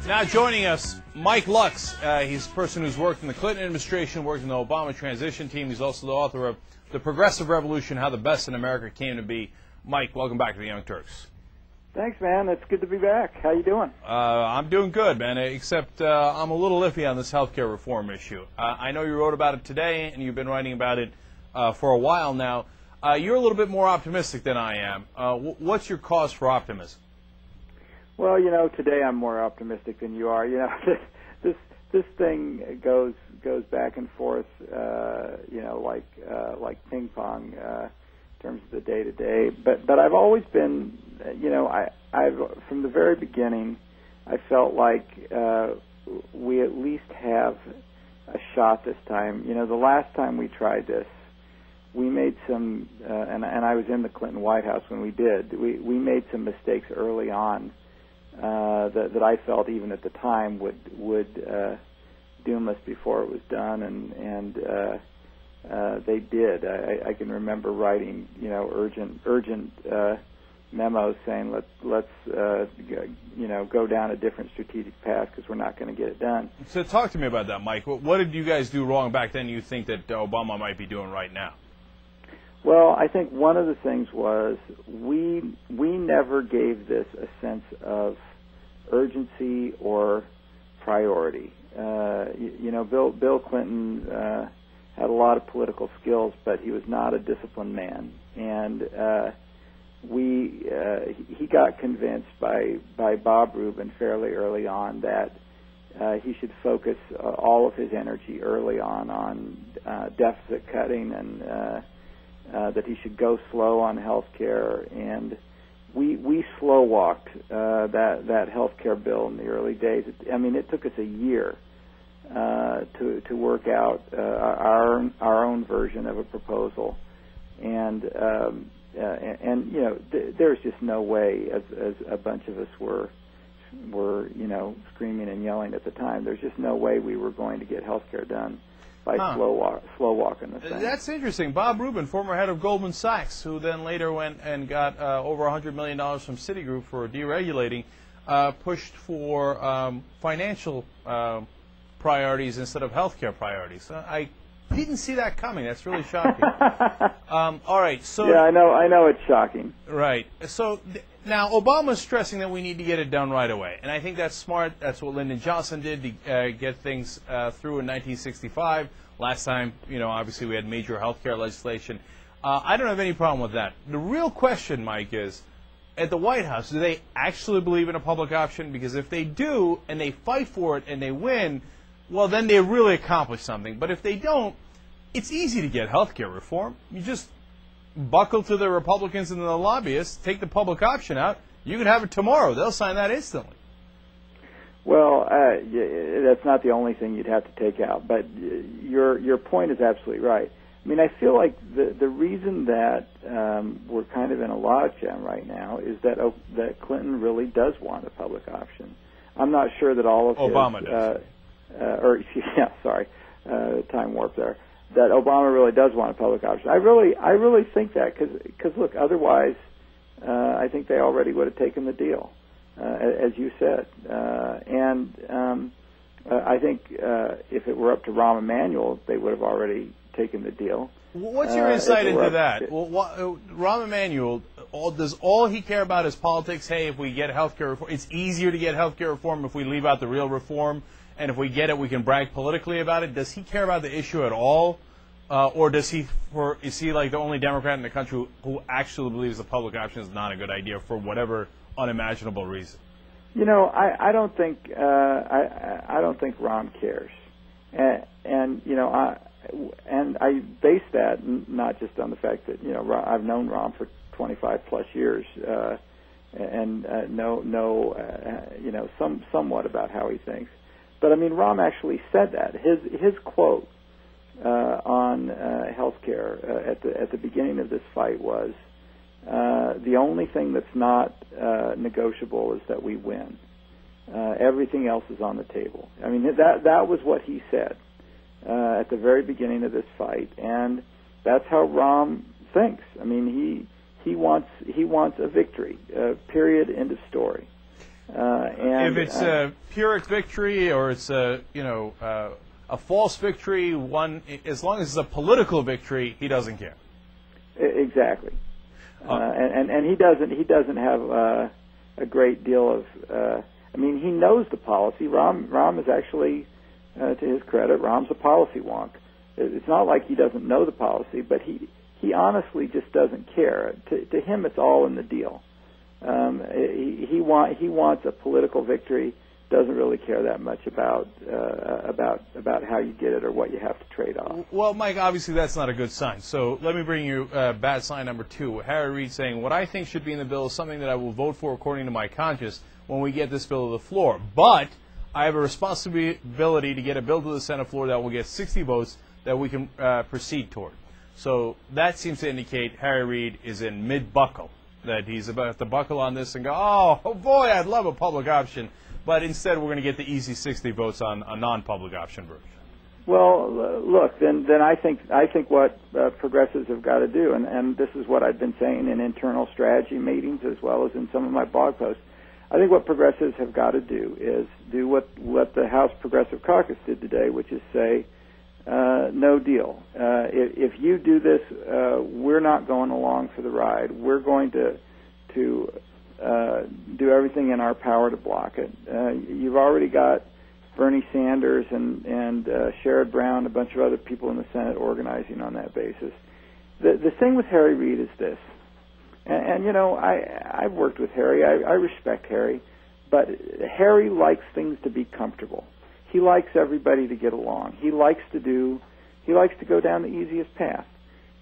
Now joining us, Mike Lux. He's a person who's worked in the Clinton administration, worked in the Obama transition team. He's also the author of The Progressive Revolution, How the Best in America Came to Be. Mike, welcome back to the Young Turks. Thanks, man. It's good to be back. How you doing? I'm doing good, man, except I'm a little iffy on this health care reform issue. I know you wrote about it today, and you've been writing about it for a while now. You're a little bit more optimistic than I am. What's your cause for optimism? Well, you know, today I'm more optimistic than you are. You know, this thing goes back and forth, you know, like ping pong in terms of the day to day. But I've always been, you know, I've from the very beginning, I felt like we at least have a shot this time. You know, the last time we tried this, we made some, and I was in the Clinton White House when we did. We made some mistakes early on. That I felt even at the time would doom us before it was done, and they did. I can remember writing, you know, urgent memos saying let's you know, go down a different strategic path because we're not going to get it done. So talk to me about that, Mike. What did you guys do wrong back then you think that Obama might be doing right now? Well, I think one of the things was we never gave this a sense of urgency or priority. You know, Bill Clinton had a lot of political skills, but he was not a disciplined man, and he got convinced by Bob Rubin fairly early on that he should focus all of his energy early on deficit cutting and that he should go slow on health care, and we slow walked that health care bill in the early days. I mean, it took us a year to work out our own version of a proposal, and you know, there's just no way, as a bunch of us were you know, screaming and yelling at the time, there's just no way we were going to get health care done by slow walking the thing. That's interesting. Bob Rubin, former head of Goldman Sachs, who then later went and got over $100 million from Citigroup for deregulating, pushed for financial priorities instead of healthcare priorities. I didn't see that coming. That's really shocking. All right. So yeah, I know it's shocking. Right. So now Obama's stressing that we need to get it done right away, and I think that's smart. That's what Lyndon Johnson did to get things through in 1965. Last time, you know, obviously we had major health care legislation. I don't have any problem with that. The real question, Mike, is at the White House, do they actually believe in a public option? Because if they do, and they fight for it, and they win, well, then they really accomplished something. But if they don't, it's easy to get health care reform. You just buckle to the Republicans and the lobbyists, take the public option out, you can have it tomorrow. They'll sign that instantly. Well, that's not the only thing you'd have to take out, but your point is absolutely right. I mean, I feel like the reason that we're kind of in a logjam right now is that Clinton really does want a public option. I'm not sure that all of Obama does. Yeah, sorry, time warp there. That Obama really does want a public option. I really think that because look, otherwise, I think they already would have taken the deal, as you said. I think if it were up to Rahm Emanuel, they would have already taken the deal. What's your insight into that? Well, Rahm Emanuel, does all he care about is politics? Hey, if we get health care reform, it's easier to get health care reform if we leave out the real reform. And if we get it, we can brag politically about it. Does he care about the issue at all? Or is he like the only Democrat in the country who actually believes the public option is not a good idea for whatever unimaginable reason? You know, I don't think Rahm cares. And you know, I base that not just on the fact that, you know, I've known Rahm for 25 plus years, and know you know, somewhat about how he thinks. But I mean, Rahm actually said that. His quote on health care at the beginning of this fight was, the only thing that's not negotiable is that we win. Everything else is on the table. I mean, that was what he said at the very beginning of this fight, and that's how Rahm thinks. I mean, he wants a victory. Period. End of story. And if it's a Pyrrhic victory or it's a a false victory, as long as it's a political victory, he doesn't care. Exactly. And he doesn't have a great deal of. I mean, he knows the policy. Rahm is actually, to his credit, Rahm's a policy wonk. It's not like he doesn't know the policy, but he honestly just doesn't care. To him, it's all in the deal. He wants a political victory. Doesn't really care that much about how you get it or what you have to trade off. Well, Mike, obviously that's not a good sign. So let me bring you bad sign number 2. Harry Reid saying, what I think should be in the bill is something that I will vote for according to my conscience when we get this bill to the floor. But I have a responsibility to get a bill to the Senate floor that will get 60 votes that we can proceed toward. So that seems to indicate Harry Reid is in mid-buckle, that he's about to buckle on this and go, oh boy, I'd love a public option. But instead, we're going to get the easy 60 votes on a non-public option version. Well, look, then I think what progressives have got to do, and this is what I've been saying in internal strategy meetings as well as in some of my blog posts. I think what progressives have got to do is do what the House Progressive Caucus did today, which is say, no deal. If you do this, we're not going along for the ride. We're going to do everything in our power to block it. You've already got Bernie Sanders and Sherrod Brown, a bunch of other people in the Senate organizing on that basis. The thing with Harry Reid is this, and you know, I've worked with Harry. I respect Harry, but Harry likes things to be comfortable. He likes everybody to get along. He likes to go down the easiest path.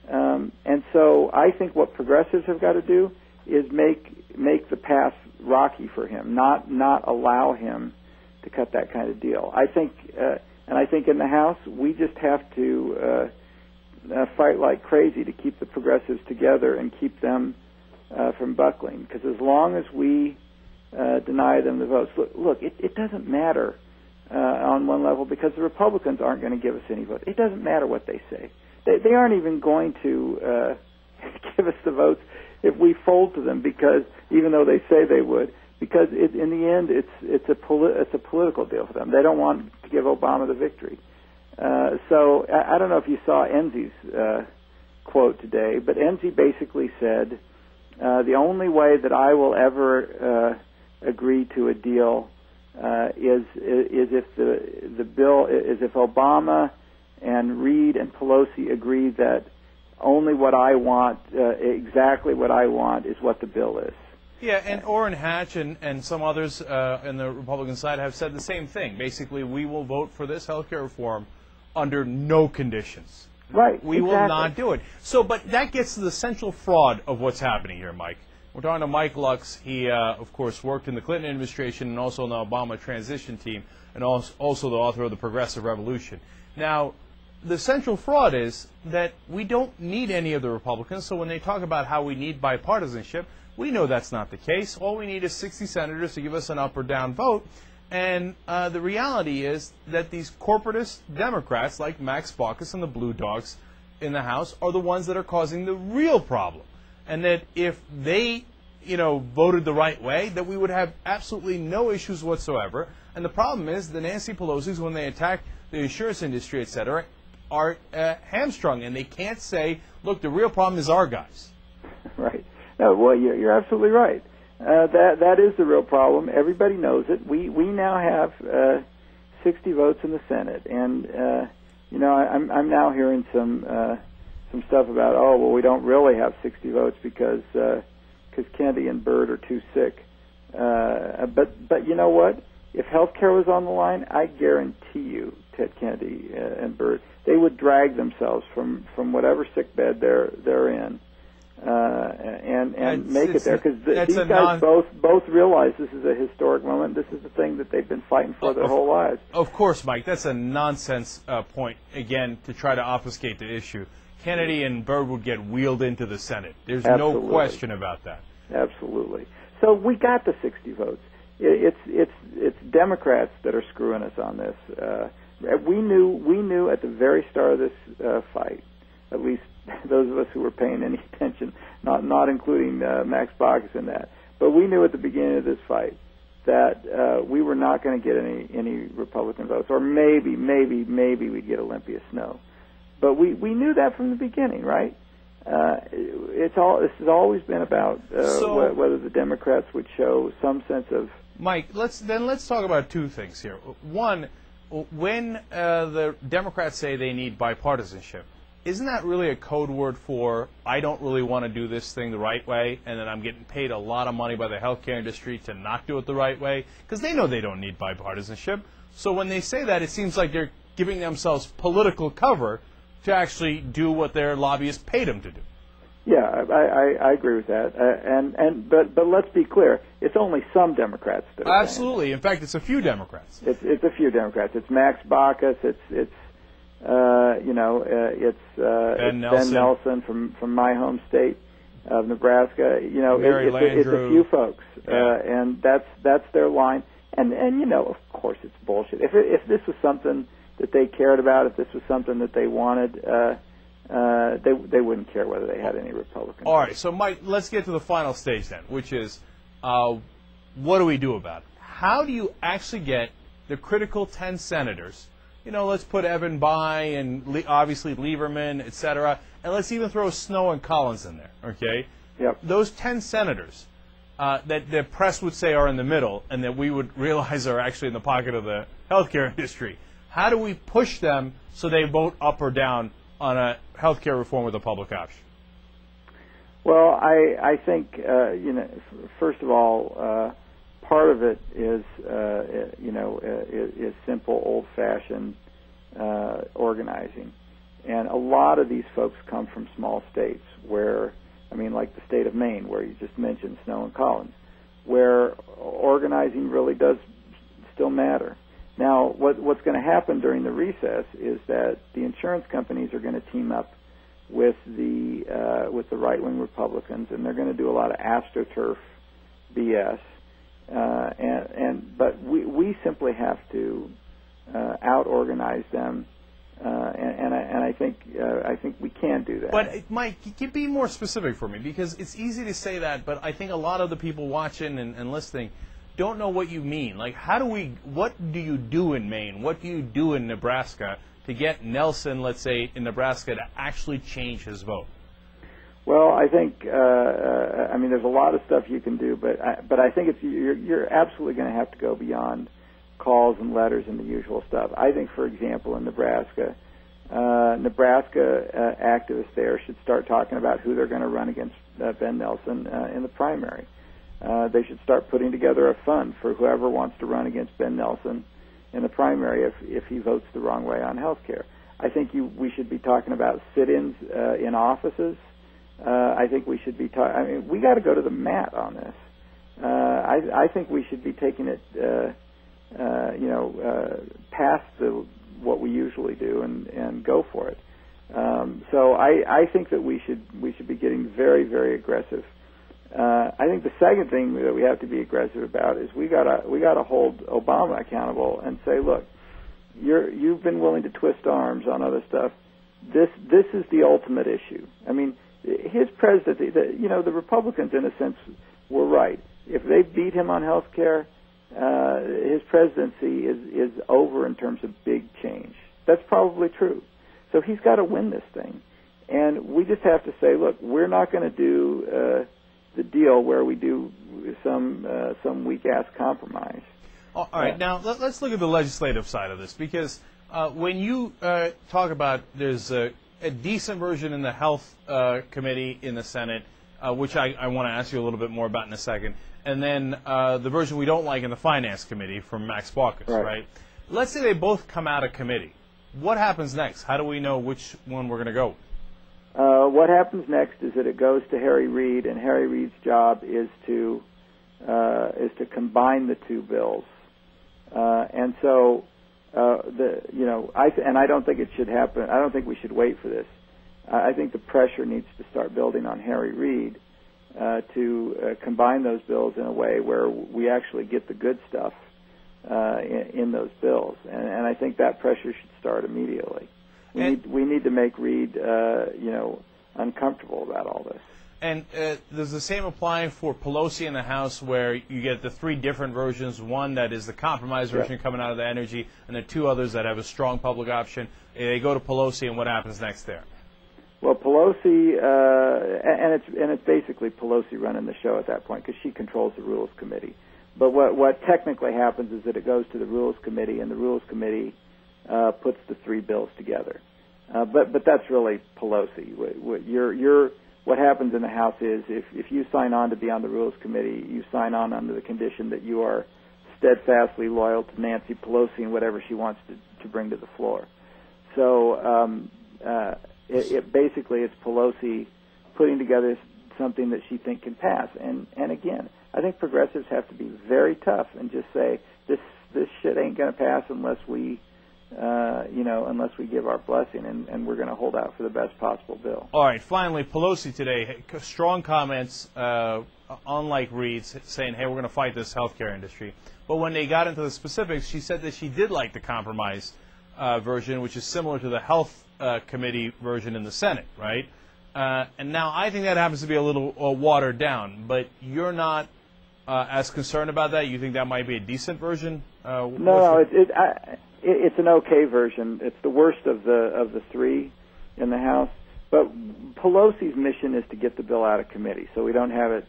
And so I think what progressives have got to do is make the path rocky for him, not allow him to cut that kind of deal. I think, and I think in the House we just have to fight like crazy to keep the progressives together and keep them from buckling. Because as long as we deny them the votes, look, it doesn't matter on one level because the Republicans aren't going to give us any votes. It doesn't matter what they say. They aren't even going to give us the votes if we fold to them, because even though they say they would, because in the end it's a political deal for them. They don't want to give Obama the victory. So I don't know if you saw Enzi's quote today, but Enzi basically said the only way that I will ever agree to a deal is if the bill is if Obama and Reid and Pelosi agree that only what I want, exactly what I want, is what the bill is. Yeah, and Orrin Hatch and some others in the Republican side have said the same thing. Basically, we will vote for this health care reform under no conditions. Right. We will not do it. So, but that gets to the central fraud of what's happening here, Mike. We're talking to Mike Lux. He, of course, worked in the Clinton administration and also in the Obama transition team, and also the author of The Progressive Revolution. Now, the central fraud is that we don't need any of the Republicans, so when they talk about how we need bipartisanship, we know that's not the case. All we need is 60 senators to give us an up or down vote, and the reality is that these corporatist Democrats like Max Baucus and the Blue Dogs in the House are the ones that are causing the real problem, and that if they, voted the right way, that we would have absolutely no issues whatsoever. And the problem is the Nancy Pelosi's, when they attack the insurance industry, et cetera, are hamstrung, and they can't say, look, the real problem is our guys. Right. No, well, you're absolutely right. That is the real problem. Everybody knows it. We now have 60 votes in the Senate, and I'm now hearing some stuff about, we don't really have 60 votes because Kennedy and Byrd are too sick. But you know what? If health care was on the line, I guarantee you, Ted Kennedy and Byrd, they would drag themselves from whatever sick bed they're in and make it there, because these guys both realize this is a historic moment. This is the thing that they've been fighting for their whole lives. Of course, Mike, that's a nonsense point, again, to try to obfuscate the issue. Kennedy and Byrd would get wheeled into the Senate. There's no question about that. Absolutely. So we got the 60 votes. It's Democrats that are screwing us on this. We knew at the very start of this fight, at least those of us who were paying any attention, not including Max Baucus in that, but we knew at the beginning of this fight that we were not going to get any Republican votes, or maybe we'd get Olympia Snow. But we knew that from the beginning, right? This has always been about whether the Democrats would show some sense of. Mike, let's talk about two things here. One, when the Democrats say they need bipartisanship, isn't that really a code word for I don't really want to do this thing the right way, and then I'm getting paid a lot of money by the healthcare industry to not do it the right way? Because they know they don't need bipartisanship. So when they say that, it seems like they're giving themselves political cover to actually do what their lobbyists paid them to do. Yeah, I agree with that. But let's be clear, it's only some Democrats that are absolutely. In fact, it's a few Democrats. It's a few Democrats. It's Max Baucus. It's Ben Nelson from my home state of Nebraska. It's a few folks, and that's their line. And of course, it's bullshit. If this was something that they cared about, if this was something that they wanted, they wouldn't care whether they had any Republicans. All right, so Mike, let's get to the final stage then, which is what do we do about it? How do you actually get the critical 10 senators? Let's put Evan Bayh and obviously Lieberman, et cetera, and let's even throw Snow and Collins in there, okay? Yep. Those 10 senators that the press would say are in the middle and that we would realize are actually in the pocket of the healthcare industry, how do we push them so they vote up or down on a healthcare reform with a public option? Well, I think, first of all, part of it is simple, old-fashioned organizing, and a lot of these folks come from small states where, like the state of Maine, where you just mentioned Snow and Collins, where organizing really does still matter. Now, what's going to happen during the recess is that the insurance companies are going to team up with the right-wing Republicans, and they're going to do a lot of AstroTurf BS. But we simply have to out-organize them, and I think we can do that. But Mike, can you be more specific for me? Because it's easy to say that, but I think a lot of the people watching and listening don't know what you mean. Like, what do you do in Maine? What do you do in Nebraska to get Nelson, let's say, in Nebraska to actually change his vote? Well, I think there's a lot of stuff you can do, but I think you're absolutely going to have to go beyond calls and letters and the usual stuff. I think, for example, in Nebraska activists there should start talking about who they're going to run against Ben Nelson in the primary. They should start putting together a fund for whoever wants to run against Ben Nelson in the primary if he votes the wrong way on health care. I think we should be talking about sit-ins in offices. I think we should be we got to go to the mat on this. I think we should be taking it, past what we usually do and go for it. So I think that we should be getting very, very aggressive. I think the second thing that we have to be aggressive about is we gotta hold Obama accountable and say, look, you've been willing to twist arms on other stuff. This is the ultimate issue. His presidency, the Republicans, in a sense, were right. If they beat him on health care, his presidency is over in terms of big change. That's probably true. So he's got to win this thing. And we just have to say, look, we're not going to do the deal where we do some weak-ass compromise. All right, now let's look at the legislative side of this, because when you talk about there's a decent version in the Health Committee in the Senate, which I want to ask you a little bit more about in a second, and then the version we don't like in the Finance Committee from Max Baucus, right? Let's say they both come out of committee. What happens next? How do we know which one we're going to go with? What happens next is that it goes to Harry Reid, and Harry Reid's job is to combine the two bills. And so, I don't think it should happen. I don't think we should wait for this. I think the pressure needs to start building on Harry Reid to combine those bills in a way where we actually get the good stuff in those bills. And I think that pressure should start immediately. We need to make Reid, uncomfortable about all this. And does the same apply for Pelosi in the House, where you get the three different versions, one that is the compromise version coming out of the energy, and the two others that have a strong public option? They go to Pelosi, and what happens next there? Well, Pelosi, and it's basically Pelosi running the show at that point because she controls the Rules Committee. But what technically happens is that it goes to the Rules Committee, and the Rules Committee puts the three bills together. But that's really Pelosi. What happens in the House is if you sign on to be on the Rules Committee, you sign on under the condition that you are steadfastly loyal to Nancy Pelosi and whatever she wants to bring to the floor. So it basically is Pelosi putting together something that she thinks can pass. And again, I think progressives have to be very tough and just say this shit ain't going to pass unless we unless we give our blessing, and we're going to hold out for the best possible bill. All right, finally, Pelosi today, strong comments, unlike Reid's, saying, hey, we're going to fight this healthcare industry. But when they got into the specifics, she said that she did like the compromise version, which is similar to the health committee version in the Senate, right? And now I think that happens to be a little watered down, but you're not as concerned about that? You think that might be a decent version? No, it's an okay version. It's the worst of the three in the House. But Pelosi's mission is to get the bill out of committee, so we don't have it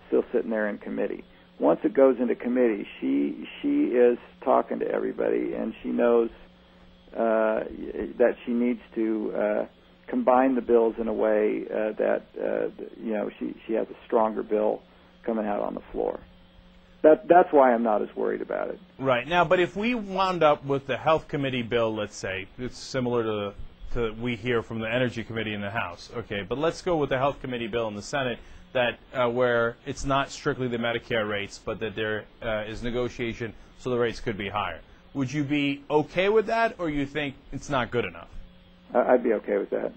still sitting there in committee. Once it goes into committee, she is talking to everybody, and she knows that she needs to combine the bills in a way that she has a stronger bill coming out on the floor. That's why I'm not as worried about it. Right. Now, but if we wound up with the Health Committee bill, let's say, it's similar to we hear from the Energy Committee in the House, okay, but let's go with the Health Committee bill in the Senate that where it's not strictly the Medicare rates, but that there is negotiation so the rates could be higher. Would you be okay with that, or you think it's not good enough? I'd be okay with that.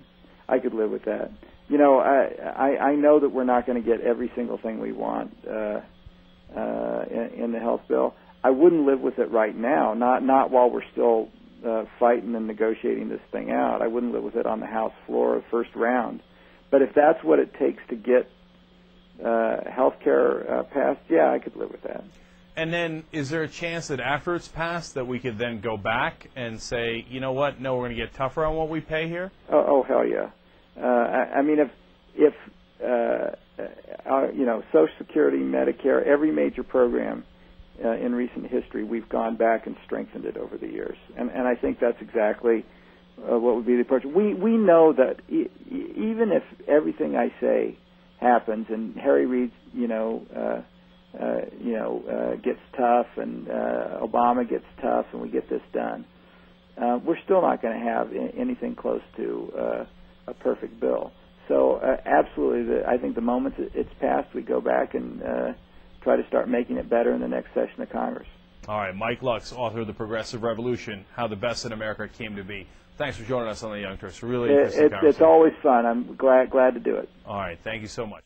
I could live with that. You know, I know that we're not going to get every single thing we want in the health bill. I wouldn't live with it right now, not while we're still fighting and negotiating this thing out. I wouldn't live with it on the House floor, first round. But if that's what it takes to get health care passed, yeah, I could live with that. And then is there a chance that after it's passed that we could then go back and say, you know what, no, we're going to get tougher on what we pay here? Oh hell yeah. I mean, if Social Security, Medicare, every major program in recent history, we've gone back and strengthened it over the years. And I think that's exactly what would be the approach. We know that even if everything I say happens and Harry Reid, gets tough and Obama gets tough and we get this done, we're still not going to have anything close to a perfect bill. So absolutely, I think the moment it's passed, we go back and try to start making it better in the next session of Congress. All right, Mike Lux, author of The Progressive Revolution, How the Best in America Came to Be. Thanks for joining us on the Young Turks. Really interesting conversation. It's always fun. I'm glad to do it. All right, thank you so much.